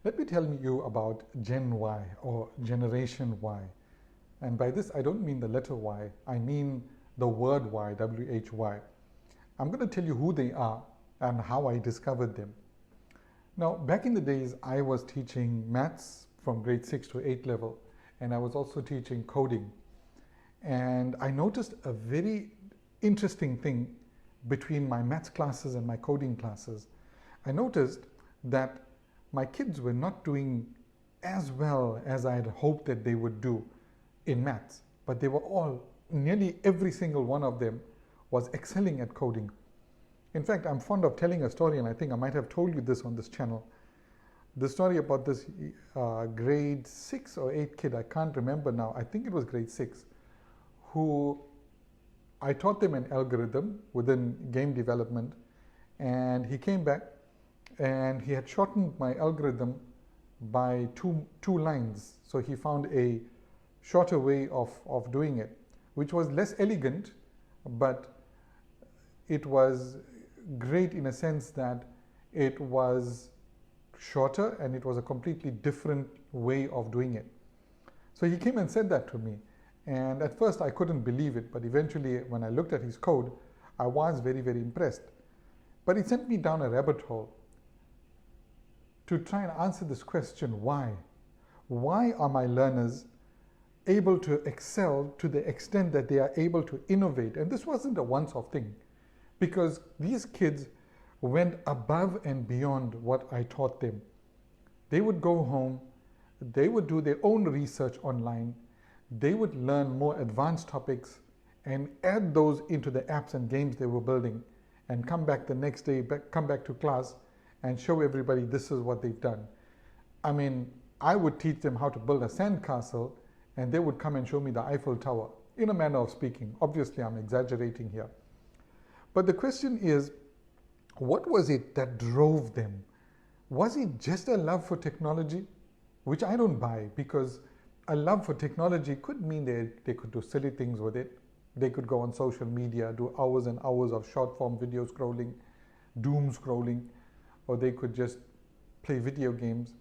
Let me tell you about Gen Y or Generation Y. And by this, I don't mean the letter Y, I mean the word Y, W-H-Y. I'm going to tell you who they are and how I discovered them. Now, back in the days, I was teaching maths from grade 6 to 8 level, and I was also teaching coding. And I noticed a very interesting thing between my maths classes and my coding classes. I noticed that my kids were not doing as well as I had hoped that they would do in maths, but they were all, nearly every single one of them was excelling at coding. In fact, I'm fond of telling a story, and I think I might have told you this on this channel. The story about this grade 6 or 8 kid, I can't remember now, I think it was grade 6, who I taught them an algorithm within game development, and he came back and he had shortened my algorithm by two lines. So he found a shorter way of doing it, which was less elegant, but it was great in a sense that it was shorter and it was a completely different way of doing it. So he came and said that to me. And at first I couldn't believe it, but eventually when I looked at his code, I was very, very impressed. But it sent me down a rabbit hole to try and answer this question, why? Why are my learners able to excel to the extent that they are able to innovate? And this wasn't a once-off thing, because these kids went above and beyond what I taught them. They would go home, they would do their own research online, they would learn more advanced topics and add those into the apps and games they were building, and come back the next day, come back to class and show everybody this is what they've done. I mean, I would teach them how to build a sandcastle, and they would come and show me the Eiffel Tower, in a manner of speaking. Obviously, I'm exaggerating here. But the question is, what was it that drove them? Was it just a love for technology? Which I don't buy, because a love for technology could mean they could do silly things with it. They could go on social media, do hours and hours of short form video scrolling, doom scrolling, or they could just play video games.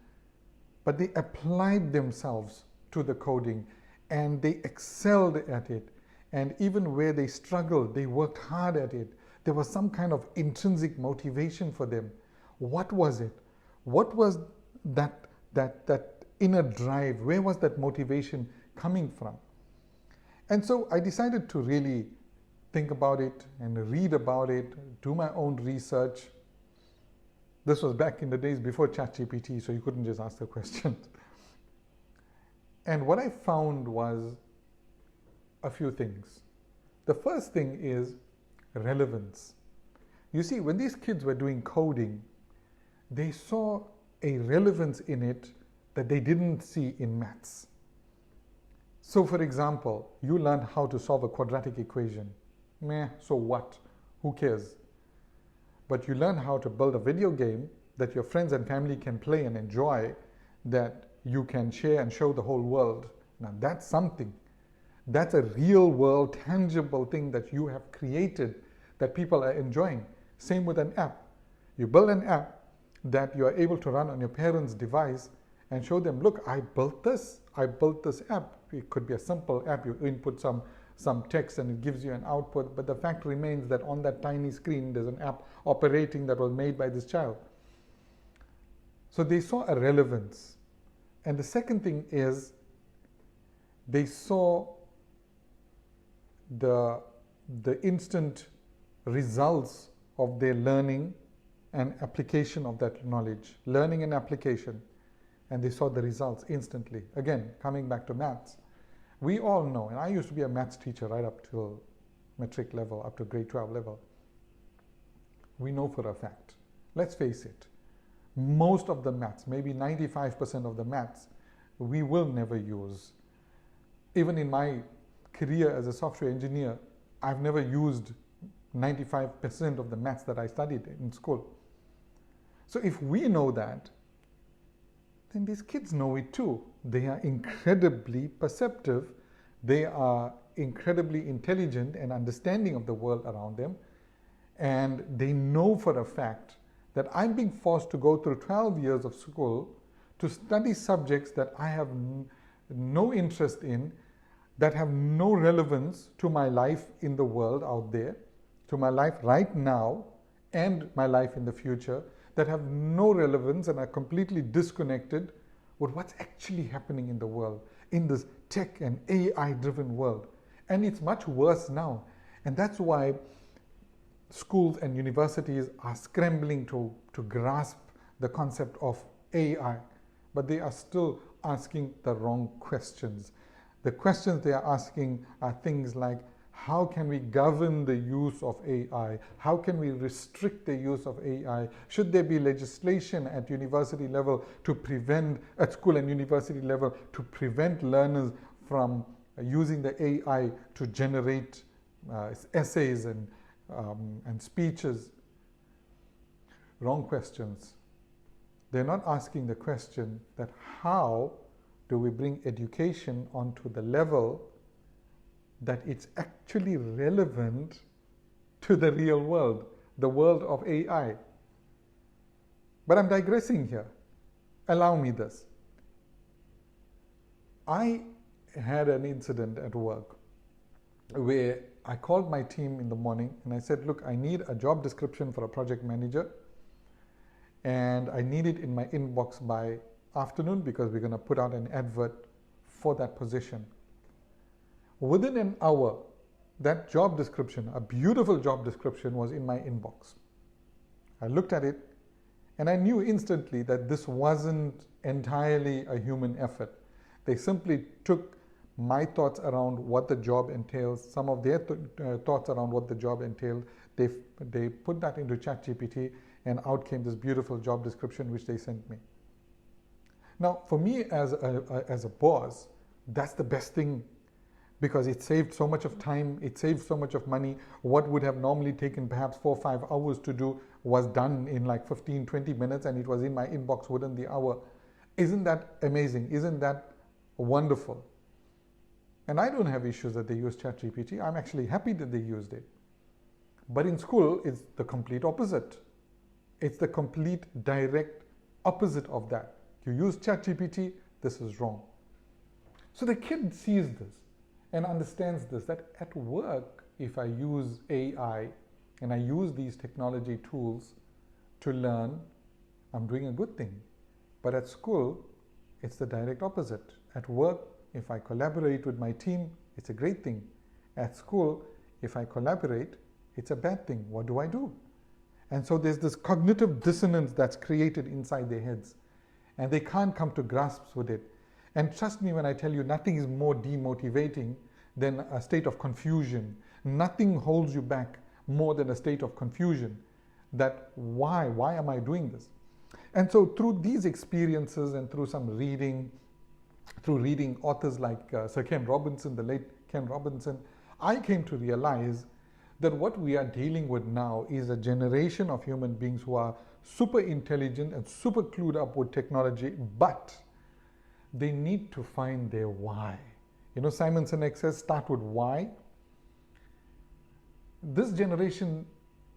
But they applied themselves to the coding and they excelled at it. And even where they struggled, they worked hard at it. There was some kind of intrinsic motivation for them. What was it? What was that inner drive? Where was that motivation coming from? And so I decided to really think about it and read about it, do my own research. This was back in the days before ChatGPT, so you couldn't just ask the questions. And what I found was a few things. The first thing is relevance. You see, when these kids were doing coding, they saw a relevance in it that they didn't see in maths. So for example, you learn how to solve a quadratic equation. Meh, so what? Who cares? But you learn how to build a video game that your friends and family can play and enjoy, that you can share and show the whole world. Now that's something. That's a real world, tangible thing that you have created that people are enjoying. Same with an app. You build an app that you are able to run on your parents' device and show them, look, I built this app. It could be a simple app. You input some text and it gives you an output, but the fact remains that on that tiny screen there's an app operating that was made by this child. So they saw a relevance. And the second thing is they saw the instant results of their learning and application of that knowledge. Learning and application. And they saw the results instantly. Again, coming back to maths. We all know, and I used to be a maths teacher right up till matric level, up to grade 12 level. We know for a fact, let's face it, most of the maths, maybe 95% of the maths, we will never use. Even in my career as a software engineer, I've never used 95% of the maths that I studied in school. So if we know that, then these kids know it too. They are incredibly perceptive. They are incredibly intelligent and understanding of the world around them. And they know for a fact that I'm being forced to go through 12 years of school to study subjects that I have no interest in, that have no relevance to my life in the world out there, to my life right now and my life in the future, that have no relevance and are completely disconnected with what's actually happening in the world, in this tech and AI-driven world. And it's much worse now. And that's why schools and universities are scrambling to grasp the concept of AI, but they are still asking the wrong questions. The questions they are asking are things like, how can we govern the use of AI? How can we restrict the use of AI? Should there be legislation at university level to prevent, at school and university level, to prevent learners from using the AI to generate essays and speeches? Wrong questions. They're not asking the question that how do we bring education onto the level that it's actually relevant to the real world, the world of AI. But I'm digressing here. Allow me this. I had an incident at work where I called my team in the morning and I said, look, I need a job description for a project manager, and I need it in my inbox by afternoon because we're going to put out an advert for that position. Within an hour, that job description, a beautiful job description, was in my inbox. I looked at it and I knew instantly that this wasn't entirely a human effort. They simply took my thoughts around what the job entails, some of their thoughts around what the job entailed. They put that into ChatGPT, and out came this beautiful job description which they sent me. Now, for me as a boss, that's the best thing, because it saved so much of time, it saved so much of money. What would have normally taken perhaps 4 or 5 hours to do was done in like 15, 20 minutes, and it was in my inbox within the hour. Isn't that amazing? Isn't that wonderful? And I don't have issues that they use ChatGPT. I'm actually happy that they used it. But in school, it's the complete opposite. It's the complete direct opposite of that. You use ChatGPT, this is wrong. So the kid sees this and understands this, that at work, if I use AI and I use these technology tools to learn, I'm doing a good thing. But at school, it's the direct opposite. At work, if I collaborate with my team, it's a great thing. At school, if I collaborate, it's a bad thing. What do I do? And so there's this cognitive dissonance that's created inside their heads, and they can't come to grasps with it. And trust me when I tell you, nothing is more demotivating than a state of confusion. Nothing holds you back more than a state of confusion. That why am I doing this? And so through these experiences and through some reading, through reading authors like Sir Ken Robinson, the late Ken Robinson, I came to realize that what we are dealing with now is a generation of human beings who are super intelligent and super clued up with technology, but they need to find their why. You know, Simon Sinek says, start with why. This generation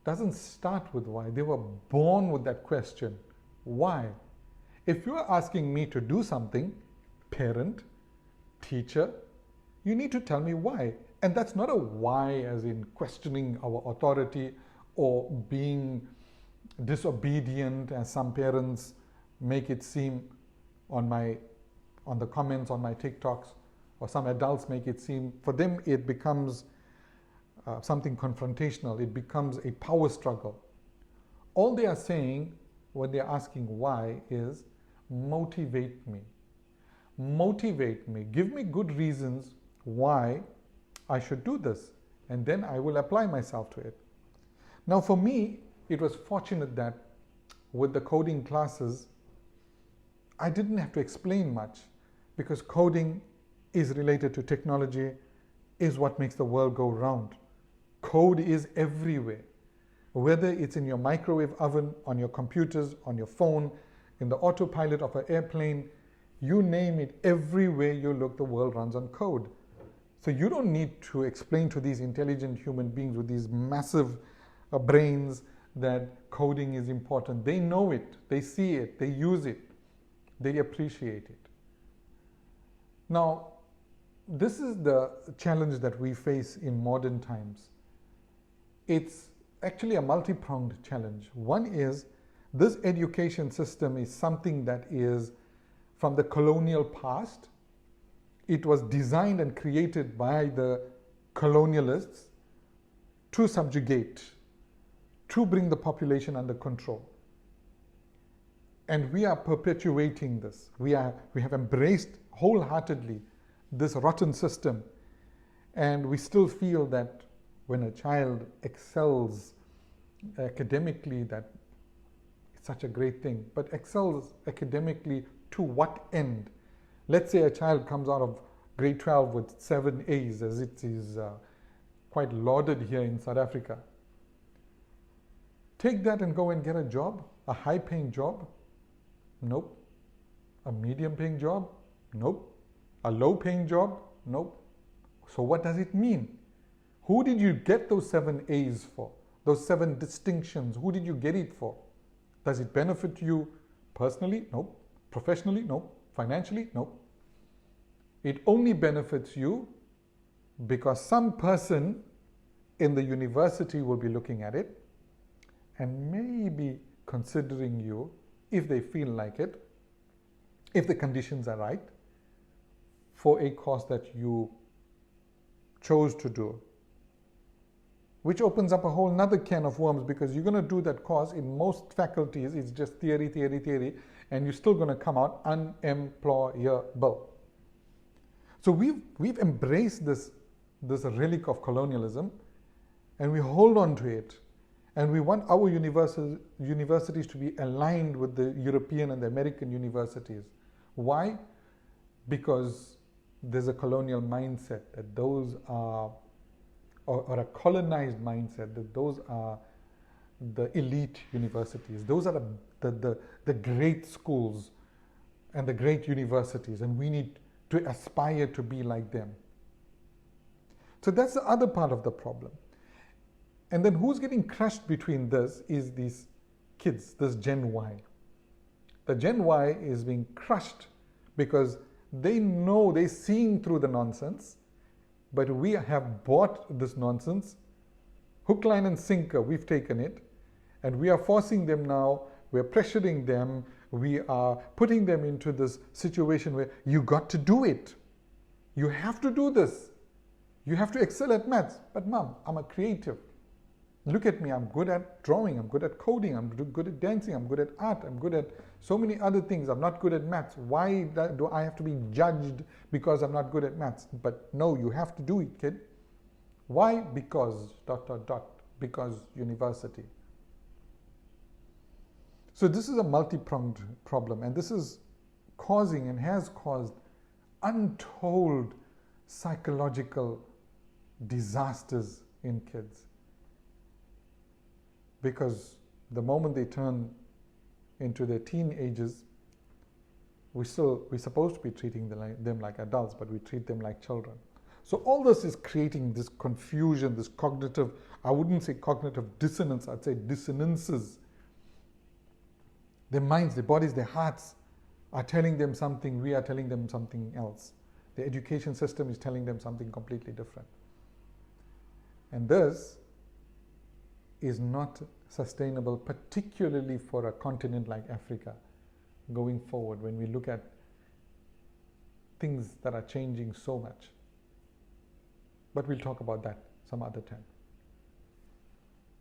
doesn't start with why. They were born with that question. Why? If you are asking me to do something, parent, teacher, you need to tell me why. And that's not a why as in questioning our authority or being disobedient, as some parents make it seem on the comments on my TikToks, or some adults make it seem. For them, it becomes something confrontational. It becomes a power struggle. All they are saying when they're asking why is, motivate me. Motivate me. Give me good reasons why I should do this, and then I will apply myself to it. Now for me, it was fortunate that with the coding classes, I didn't have to explain much, because coding is related to technology, is what makes the world go round. Code is everywhere, whether it's in your microwave oven, on your computers, on your phone, in the autopilot of an airplane, you name it, everywhere you look, the world runs on code. So you don't need to explain to these intelligent human beings with these massive brains that coding is important. They know it, they see it, they use it. They appreciate it. Now, this is the challenge that we face in modern times. It's actually a multi-pronged challenge. One is this education system is something that is from the colonial past. It was designed and created by the colonialists to subjugate, to bring the population under control. And we are perpetuating this. We have embraced wholeheartedly this rotten system, and we still feel that when a child excels academically, that it's such a great thing. But excels academically to what end? Let's say a child comes out of grade 12 with 7 A's, as it is quite lauded here in South Africa. Take that and go and get a job, a high-paying job? Nope. A medium-paying job? Nope. A low-paying job? Nope. So what does it mean? Who did you get those 7 A's for? Those 7 distinctions, who did you get it for? Does it benefit you personally? Nope. Professionally? Nope. Financially? Nope. It only benefits you because some person in the university will be looking at it and maybe considering you, if they feel like it, if the conditions are right, for a course that you chose to do, which opens up a whole nother can of worms, because you're going to do that course. In most faculties, it's just theory, and you're still going to come out unemployable. So we've embraced this relic of colonialism, and we hold on to it, and we want our universities to be aligned with the European and the American universities. Why? Because there's a colonial mindset that those are, or a colonized mindset that those are the elite universities. Those are the great schools and the great universities, and we need to aspire to be like them. So that's the other part of the problem. And then who's getting crushed between this is these kids, this Gen Y. The Gen Y is being crushed because they know, they're seeing through the nonsense, but we have bought this nonsense, hook, line, and sinker. We've taken it, and we are forcing them now, we're pressuring them, we are putting them into this situation where you got to do it. You have to do this. You have to excel at maths. But mom, I'm a creative. Look at me, I'm good at drawing, I'm good at coding, I'm good at dancing, I'm good at art, I'm good at so many other things. I'm not good at maths. Why do I have to be judged because I'm not good at maths? But no, you have to do it, kid. Why? Because ... because university. So this is a multi-pronged problem, and this is causing and has caused untold psychological disasters in kids. Because the moment they turn into their teen ages, we're supposed to be treating them like adults, but we treat them like children. So all this is creating this confusion, this cognitive, I wouldn't say cognitive dissonance, I'd say dissonances. Their minds, their bodies, their hearts are telling them something, we are telling them something else. The education system is telling them something completely different. And this is not sustainable, particularly for a continent like Africa going forward, when we look at things that are changing so much. But we'll talk about that some other time.